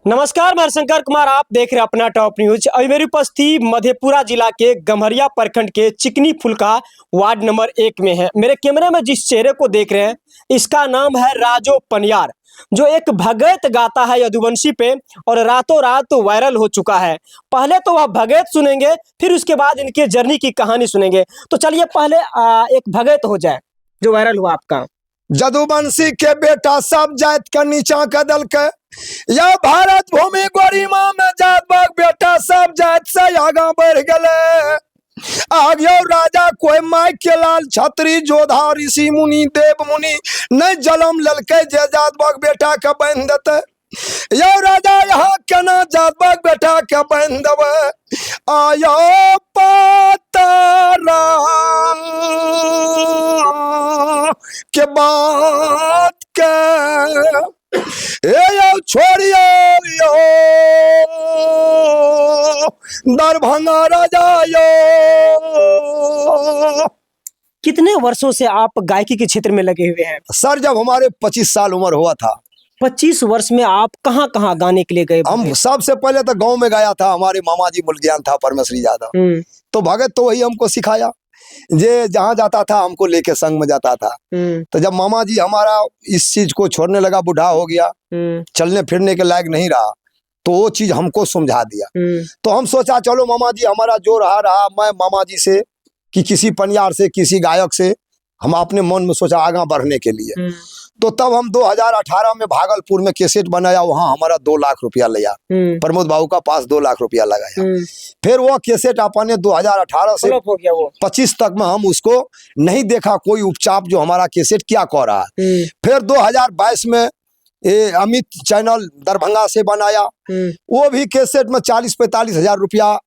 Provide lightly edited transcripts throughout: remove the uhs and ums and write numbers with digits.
नमस्कार, मैं शंकर कुमार। आप देख रहे हैं अपना टॉप न्यूज। अभी मेरी उपस्थिति मधेपुरा जिला के गम्हरिया प्रखंड के चिकनी फुलका वार्ड नंबर 1 में है। मेरे कैमरे में जिस चेहरे को देख रहे हैं, इसका नाम है राजो पनियार, जो एक भगत गाता है यदुवंशी पे और रातों रात वायरल हो चुका है। पहले तो वह भगत सुनेंगे, फिर उसके बाद इनके जर्नी की कहानी सुनेंगे। तो चलिए पहले एक भगत हो जाए जो वायरल हुआ आपका। जदुवंशी के बेटा सब जात के नीचा कदल के, यह भारत भूमि गरिमा में जात बाग बेटा सब जात से आगा बढ़ गले। आगे राजा कोई माई के लाल छत्री जोधा ऋषि मुनि देव मुनि नहीं जलम ललके जे जात बाग बेटा के बन देते। यो राजा यहाँ केना जात बाग बेटा के बन देवे। आयो पातारा के बात के यो छोड़ियो यो दरभंगा राजा यो। कितने वर्षों से आप गायकी के क्षेत्र में लगे हुए हैं? सर, जब हमारे 25 साल उम्र हुआ था। 25 वर्ष में आप कहाँ कहाँ गाने के लिए गए? हम सबसे पहले तो गांव में गाया था। हमारे मामा जी मूलज्ञान था परमेश्वरी यादव, तो भगत तो वही हमको सिखाया। जे जहाँ जाता था हमको लेके संग में जाता था। तो जब मामा जी हमारा इस चीज को छोड़ने लगा, बूढ़ा हो गया, चलने फिरने के लायक नहीं रहा, तो वो चीज हमको समझा दिया। तो हम सोचा चलो मामा जी हमारा जो रहा मैं मामा जी से कि किसी पनियार से किसी गायक से हम अपने मन में सोचा आगा बढ़ने के लिए। तो तब हम 2018 में भागलपुर में कैसेट बनाया, वहां हमारा 2 लाख रुपया लिया। प्रमोद बाबू का पास 2 लाख रुपया लगाया। फिर वो कैसेट अपने 2018 से 25 तक में हम उसको नहीं देखा कोई उपचाप जो हमारा कैसेट क्या कर रहा है। फिर 2022 में अमित चैनल दरभंगा से बनाया, वो भी कैसेट में 40-45 हजार रुपया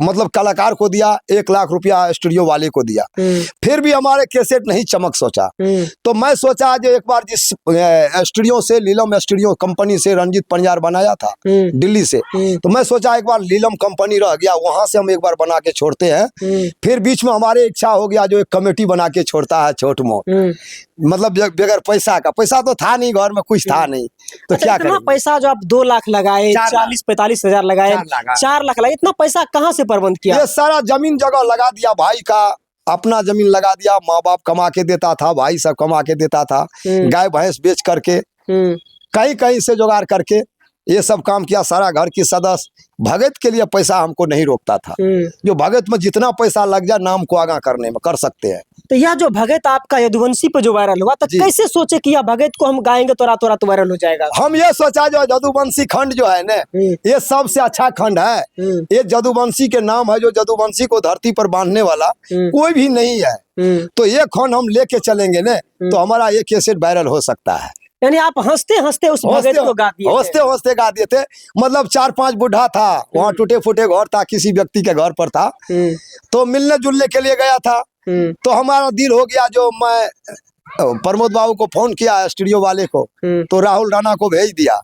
मतलब कलाकार को दिया, 1 लाख रुपया स्टूडियो वाले को दिया। फिर भी हमारे कैसेट नहीं चमक सोचा। तो मैं सोचा जो एक बार जिस स्टूडियो से लीलम स्टूडियो कंपनी से रंजीत पनियार बनाया था दिल्ली से, तो मैं सोचा एक बार लीलम कंपनी रह गया, वहां से हम एक बार बना के छोड़ते हैं। फिर बीच में हमारे इच्छा हो गया जो एक कमेटी बना के छोड़ता है छोट मोट, मतलब बगैर पैसा का। पैसा तो था नहीं, घर में कुछ था नहीं, तो क्या करें। पैसा जो आप 2 लाख लगाए, 40-45 हजार लगाए, 4 लाख लगाए, इतना पैसा कहाँ से प्रबंध किया? ये सारा जमीन जगह लगा दिया, भाई का अपना जमीन लगा दिया, माँ बाप कमा के देता था, भाई सब कमा के देता था, गाय भैंस बेच करके कहीं कहीं से जुगाड़ करके ये सब काम किया। सारा घर की सदस्य भगत के लिए पैसा हमको नहीं रोकता था। जो भगत में जितना पैसा लग जाए नाम को आगा करने में कर सकते हैं। तो यह जो भगत आपका यदुवंशी पे जो वायरल हुआ, तो कैसे सोचे कि यह भगत को हम गाएंगे तो रातों रात वायरल हो जाएगा? हम ये सोचा जो यदुवंशी खंड जो है ना, ये सबसे अच्छा खंड है। ये यदुवंशी के नाम है, जो यदुवंशी को धरती पर बांधने वाला कोई भी नहीं है। तो ये खंड हम लेके चलेंगे ना, तो हमारा ये कैसेट वायरल हो सकता है। यानी आप हंसते हंसते उस भगत को गा दिए? हंसते हंसते गा दिए थे। मतलब 4-5 बूढ़ा था, वहाँ टूटे फूटे घर था, किसी व्यक्ति के घर पर था, तो मिलने जुलने के लिए गया था। तो हमारा दिल हो गया, जो मैं प्रमोद बाबू को फोन किया स्टूडियो वाले को, तो राहुल राणा को भेज दिया,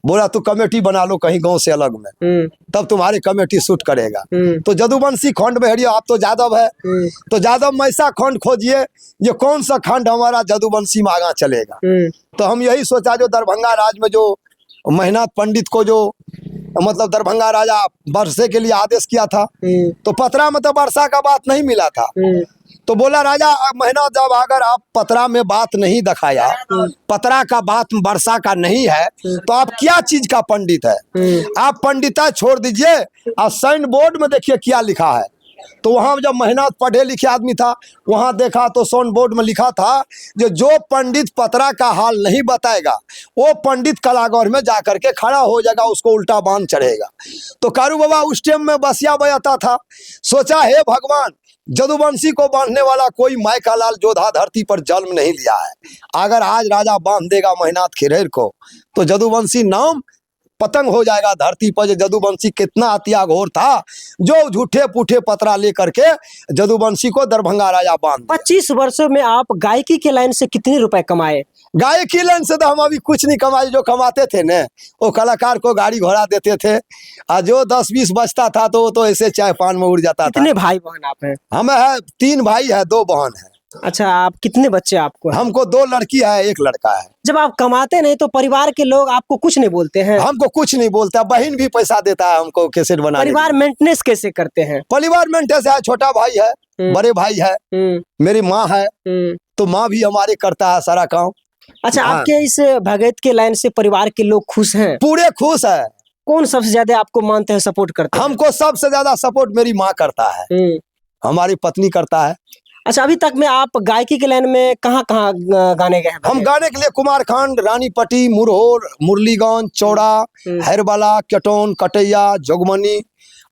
बोला तू कमेटी बना लो कहीं गांव से अलग में, तब तुम्हारी कमेटी शूट करेगा। तो यदुवंशी खंड में हरियो, आप तो यादव है, तो यादव में ऐसा खंड खोजिए ये कौन सा खंड हमारा यदुवंशी में आगा चलेगा। तो हम यही सोचा जो दरभंगा राज में जो मेहनाथ पंडित को जो मतलब दरभंगा राजा वर्षे के लिए आदेश किया था, तो पतरा में तो वर्षा का बात नहीं मिला था। तो बोला राजा मेहनत, जब अगर आप पतरा में बात नहीं दिखाया, पतरा का बात वर्षा का नहीं है, तो आप क्या चीज का पंडित है? आप पंडिता छोड़ दीजिए, और साइन बोर्ड में देखिए क्या लिखा है। तो वहां जब मेहनत पढ़े लिखे आदमी था, वहां देखा तो साइन बोर्ड में लिखा था जो पंडित पतरा का हाल नहीं बताएगा, वो पंडित कलागर में जाकर के खड़ा हो जाएगा, उसको उल्टा बांध चढ़ेगा। तो कारू बाबा उस टाइम में बसिया बजाता था। सोचा हे भगवान, यदुवंशी को बांधने वाला कोई माई का लाल जोधा धरती पर जन्म नहीं लिया है। अगर आज राजा बांध देगा मेहनत खिरेर को, तो यदुवंशी नाम पतंग हो जाएगा धरती पर। यदुवंशी कितना अतिया घोर था, जो झूठे पूठे पतरा लेकर के यदुवंशी को दरभंगा राजा बांध। 25 वर्षों में आप गायकी के लाइन से कितने रुपए कमाए? गायकी लाइन से तो हम अभी कुछ नहीं कमाए। जो कमाते थे न, वो कलाकार को गाड़ी घोड़ा देते थे, और जो 10-20 बचता था तो वो तो ऐसे चाय पान में उड़ जाता था। कितने भाई बहन आप हैं? हम है 3 भाई है, 2 बहन है। अच्छा, आप कितने बच्चे आपको हैं? हमको 2 लड़की है, 1 लड़का है। जब आप कमाते नहीं तो परिवार के लोग आपको कुछ नहीं बोलते हैं? हमको कुछ नहीं बोलता, बहन भी पैसा देता है हमको कैसेट बनाने के परिवार लिए। मेंटेनेंस कैसे करते हैं? परिवार में ऐसा है, छोटा भाई है, बड़े भाई है, मेरी माँ है, तो माँ भी हमारे करता है सारा काम। अच्छा, हाँ। आपके इस भगत के लाइन से परिवार के लोग खुश हैं? पूरे खुश है। कौन सबसे ज्यादा आपको मानते हैं, सपोर्ट करते हैं? हमको सबसे ज्यादा सपोर्ट मेरी माँ करता है, हमारी पत्नी करता है। अच्छा, अभी तक में आप गायकी के लाइन में कहाँ कहाँ गाने गए हैं? हम गाने के लिए कुमारखंड, रानीपट्टी, मुरहोर, मुरलीगंज, चौड़ा, हैरबला, केटौन, कटैया, जोगमनी,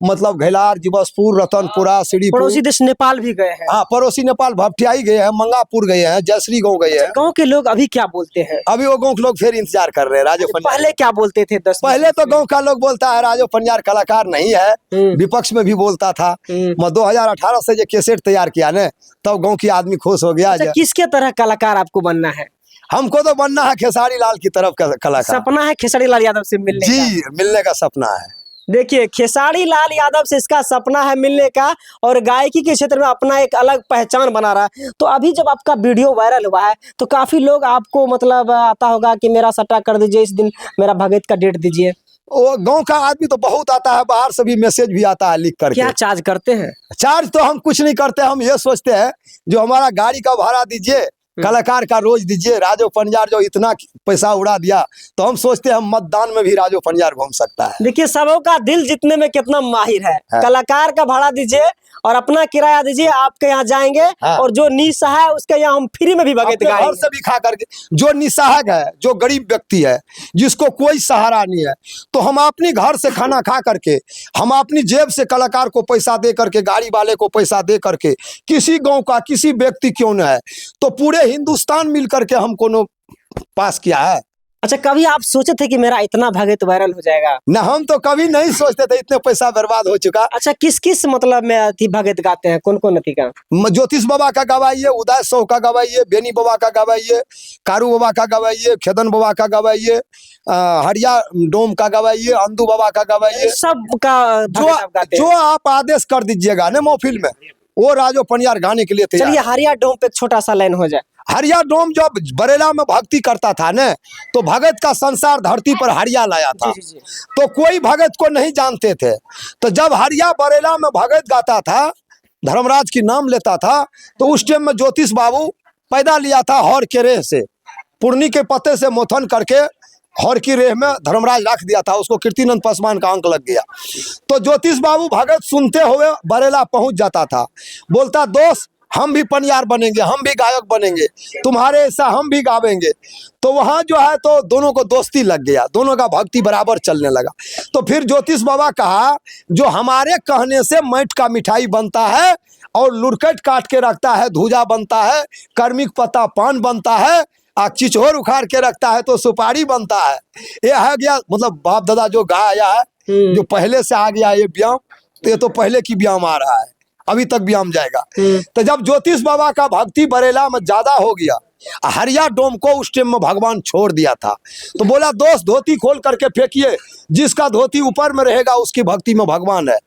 मतलब घेलार, जिबसपुर, रतनपुरा, सीढ़ीपुर। पड़ोसी देश नेपाल भी गए हैं? हाँ, पड़ोसी नेपाल भपटियाई गए हैं, मंगापुर गए हैं, जयश्री गाँव गए हैं। गाँव के लोग अभी क्या बोलते हैं? अभी वो गाँव के लोग फिर इंतजार कर रहे हैं राजो पंजार। पहले क्या बोलते थे? पहले तो गाँव का लोग बोलता है राजो पंजार कलाकार नहीं है, विपक्ष में भी बोलता था। मैं 2018 से जो कैसेट तैयार किया ने, तब गाँव की आदमी खुश हो गया। अच्छा, किसके तरह कलाकार आपको बनना है? हमको तो बनना है खेसारी लाल की तरफ का कलाकार। सपना है खेसारी लाल यादव से मिलने का? जी, मिलने का सपना है। देखिए, खेसारी लाल यादव से इसका सपना है मिलने का, और गायकी के क्षेत्र में अपना एक अलग पहचान बना रहा है। तो अभी जब आपका वीडियो वायरल हुआ है तो काफी लोग आपको मतलब आता होगा कि मेरा सट्टा कर दीजिए, इस दिन मेरा भगत का डेट दीजिए। वो गांव का आदमी तो बहुत आता है, बाहर से भी मैसेज भी आता है लिख करके। क्या चार्ज करते हैं? चार्ज तो हम कुछ नहीं करते, हम ये सोचते हैं जो हमारा गाड़ी का भाड़ा दीजिए, कलाकार का रोज दीजिए। राजो पंजार जो इतना पैसा उड़ा दिया, तो हम सोचते हैं हम मतदान में भी राजो पंजार घूम सकता है। देखिए, सबों का दिल जीतने में कितना माहिर है। कलाकार का भाड़ा दीजिए और अपना किराया दीजिए, आपके यहाँ जाएंगे। हाँ। और जो निस्सहाय है उसके यहाँ हम फ्री में भी भगत अपने घर गाएंगे। से भी खा करके, जो निस्सहाय है, जो गरीब व्यक्ति है, जिसको कोई सहारा नहीं है, तो हम अपनी घर से खाना खा करके, हम अपनी जेब से कलाकार को पैसा दे करके, गाड़ी वाले को पैसा दे करके, किसी गांव का किसी व्यक्ति क्यों न है, तो पूरे हिंदुस्तान मिल करके हमको पास किया है। अच्छा, कभी आप सोचे थे कि मेरा इतना भगत वायरल हो जाएगा? न, हम तो कभी नहीं सोचते थे, इतने पैसा बर्बाद हो चुका। अच्छा, किस किस मतलब में अति भगत गाते हैं, कौन कौन अति का? ज्योतिष बाबा का गवाइए, उदय सौ का गवाइए, बेनी बाबा का गवाइए, कारू बाबा का गवाइए, खेदन बाबा का गवाइए, हरिया डोम का गवाइए, अंदू बाबा का गवाइए। सब का भगत आप गाते जो हैं? आप आदेश कर दीजिएगा ना महफिल में, वो राजो पंजार गाने के लिए तैयार। चलिए, हरिया डोम पे छोटा सा लाइन हो जाए। हरिया डोम जब बरेला में भक्ति करता था न, तो भगत का संसार धरती पर हरिया लाया था। जी। तो कोई भगत को नहीं जानते थे, तो जब हरिया बरेला में भगत गाता था, धर्मराज की नाम लेता था, तो उस टाइम में ज्योतिष बाबू पैदा लिया था हौर के रेह से, पूर्णी के पत्ते से मोथन करके हौर की रेह में धर्मराज रख दिया था, उसको कीर्तिनंद पासवान का अंक लग गया। तो ज्योतिष बाबू भगत सुनते हुए बरेला पहुंच जाता था, बोलता दोस्त हम भी पनियार बनेंगे, हम भी गायक बनेंगे, तुम्हारे ऐसा हम भी गावेंगे। तो वहाँ जो है तो दोनों को दोस्ती लग गया, दोनों का भक्ति बराबर चलने लगा। तो फिर ज्योतिष बाबा कहा जो हमारे कहने से मैट का मिठाई बनता है और लुरकट काट के रखता है धूजा बनता है, कर्मिक पत्ता पान बनता है, चिचोर उखाड़ के रखता है तो सुपारी बनता है। ये है गया मतलब बाप दादा जो गाया है, जो पहले से आ गया ये व्यायाम, तो ये तो पहले की व्यायाम आ रहा है, अभी तक व्यायाम जाएगा। तो जब ज्योतिष बाबा का भक्ति बरेला में ज्यादा हो गया, हरिया डोम को उस टाइम में भगवान छोड़ दिया था, तो बोला दोस्त धोती खोल करके फेंकिए, जिसका धोती ऊपर में रहेगा उसकी भक्ति में भगवान है।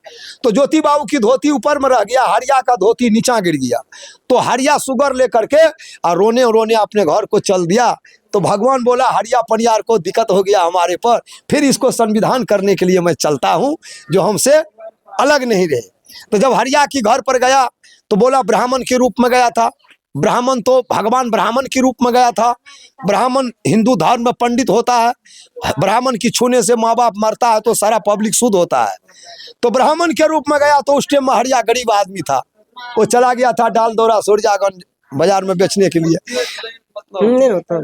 तो ज्योति बाबू की धोती ऊपर में रह गया, हरिया का धोती नीचा गिर गया। तो हरिया सुगर लेकर के और रोने रोने अपने घर को चल दिया। तो भगवान बोला हरिया पनियार को दिक्कत हो गया हमारे पर, फिर इसको संविधान करने के लिए मैं चलता हूँ जो हमसे अलग नहीं रहे। तो जब हरिया की घर पर गया तो बोला ब्राह्मण के रूप में गया था, ब्राह्मण तो भगवान ब्राह्मण के रूप में गया था। ब्राह्मण हिंदू धर्म में पंडित होता है, ब्राह्मण की छूने से माँ बाप मरता है तो सारा पब्लिक शुद्ध होता है। तो ब्राह्मण के रूप में गया तो उस टाइम में हरिया गरीब आदमी था, वो चला गया था डाल दौरा सुरजागंज बाजार में बेचने के लिए। नहीं होता।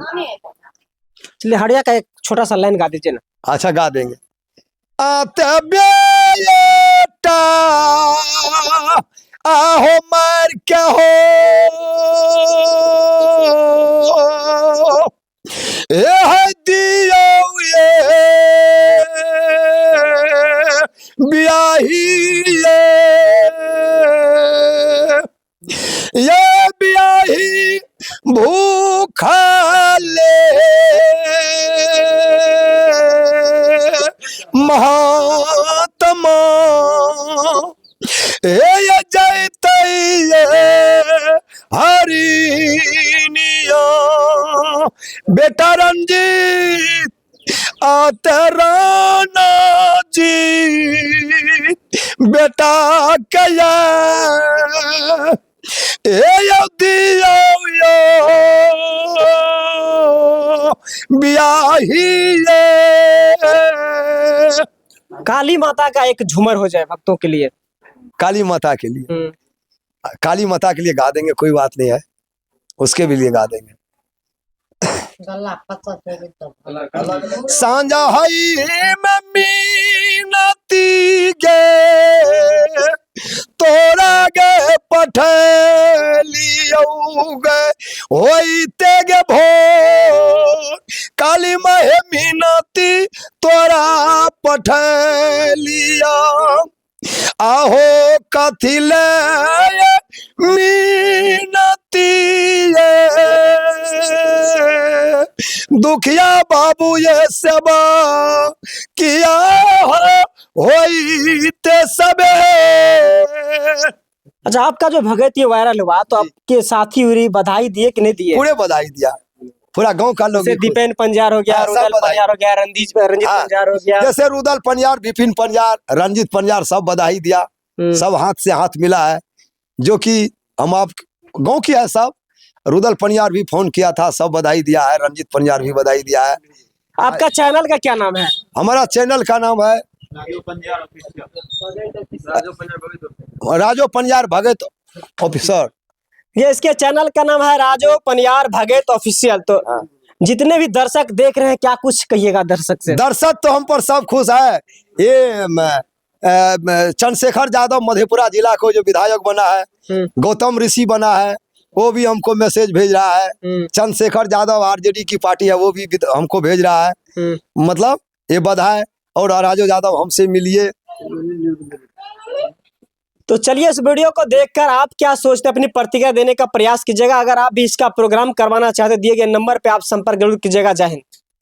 चलिए, हरिया का एक छोटा सा लाइन गा दीजिए ना। अच्छा गा देंगे। आते बेटा आहो मार क्या हो है दियो ये ब्याही ये ब्याही भूखा ले महात्मा ये जय हरि ना जी बेटा कया ए दियो ब्याही काली माता का एक झूमर हो जाए भक्तों के लिए। काली माता के लिए, काली माता के लिए गा देंगे, कोई बात नहीं है, उसके भी लिए गा देंगे। सांझा हई में मीनती गे तोरा गे पठलियो गे होइते गे भोर काली महे मीनती तोरा पठलिया आहो कथिले मीनती दुखिया बाबू ये सेवा किया होइते सबे। अच्छा, आपका जो भगत ये वायरल हुआ तो आपके साथी उरी बधाई दिए कि नहीं दिए? पूरे बधाई दिया, पूरा गांव का लोग। जैसे दीपेन पंजार हो गया, हाँ, सब रुदल बधाई। पंजार हो गया, रंजीत हाँ, पंजार हो गया। जैसे रुदल पंजार, विपिन पंजार, रंजीत पंजार सब बधाई दिया, सब हाथ से हाथ मिला है, जो कि हम आप गांव की है सब। रुदल पंजार भी फोन किया था, सब बधाई दिया है, रंजीत पंजार भी बधाई दिया है। आपका चैनल का क्या नाम है? हमारा चैनल का नाम है राजो पंजार भगत ऑफिसर। ये इसके चैनल का नाम है राजो पंजार भगत ऑफिशियल। तो जितने भी दर्शक देख रहे हैं, क्या कुछ कहिएगा दर्शक से? दर्शक तो हम पर सब खुश है। ये चंद्रशेखर यादव मधेपुरा जिला को जो विधायक बना है, गौतम ऋषि बना है, वो भी हमको मैसेज भेज रहा है। चंद्रशेखर यादव आरजेडी की पार्टी है, वो भी हमको भेज रहा है। मतलब ये बधाई। और राजो यादव हमसे मिलिए। तो चलिए, इस वीडियो को देखकर आप क्या सोचते हैं, अपनी प्रतिक्रिया देने का प्रयास कीजिएगा। अगर आप भी इसका प्रोग्राम करवाना चाहते, दिए गए नंबर पे आप संपर्क जरूर कीजिएगा। जय हिंद।